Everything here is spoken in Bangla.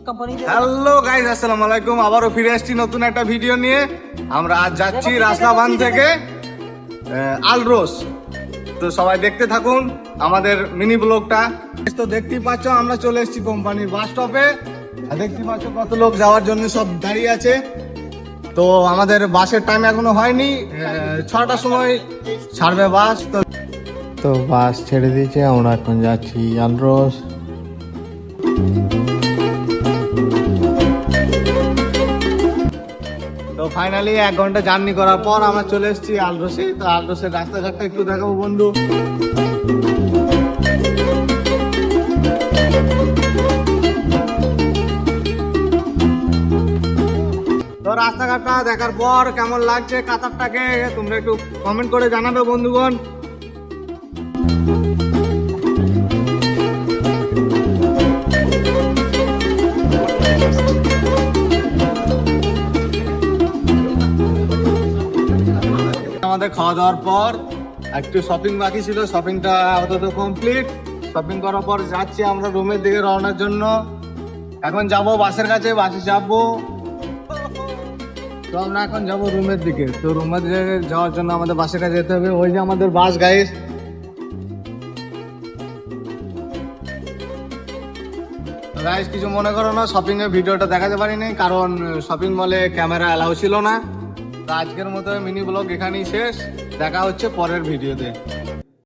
হ্যালো গাইস, আসসালামু আলাইকুম। আবারও ফিরে আসছি নতুন একটা ভিডিও নিয়ে। আমরা আজ যাচ্ছি রাসলাবান থেকে আলরোস। তো সবাই দেখতে থাকুন আমাদের মিনি ব্লগটা। তো দেখতেই পাচ্ছ আমরা চলে এসেছি কোম্পানির বাস স্টপে। দেখতে পাচ্ছ কত লোক যাওয়ার জন্য সব দাঁড়িয়ে আছে। তো আমাদের বাসের টাইম এখনো হয়নি, 6টার সময় ছাড়বে বাস। তো বাস ছেড়ে দিয়েছে, আমরা এখন যাচ্ছি আলরোস। তো ফাইনালি 1 ঘন্টা জার্নি করার পর আমরা চলে এসেছি আলরোসে। তো আলরোসের রাস্তাঘাটটা একটু দেখাবো বন্ধু। তো রাস্তাঘাটটা দেখার পর কেমন লাগছে কাতারটাকে তোমরা একটু কমেন্ট করে জানাবে বন্ধুগণ। আমাদের খাওয়া দাওয়ার পর একটু শপিং বাকি ছিল, শপিংটা আপাতত কমপ্লিট। শপিং করার পর যাচ্ছি আমরা রুমের দিকে রওনার জন্য। এখন যাব বাসের কাছে, বাসে যাবো। তো আমরা এখন যাবো রুমের দিকে। তো রুমের দিকে যাওয়ার জন্য আমাদের বাসের কাছে যেতে হবে। ওই যে আমাদের বাস গাইস। গাইস কিছু মনে করো না, শপিং এর ভিডিওটা দেখাতে পারিনি কারণ শপিং মলে ক্যামেরা অ্যালাউ ছিল না। তো আজকের মতো মিনি ব্লগ এখানেই শেষ। দেখা হচ্ছে পরের ভিডিওতে।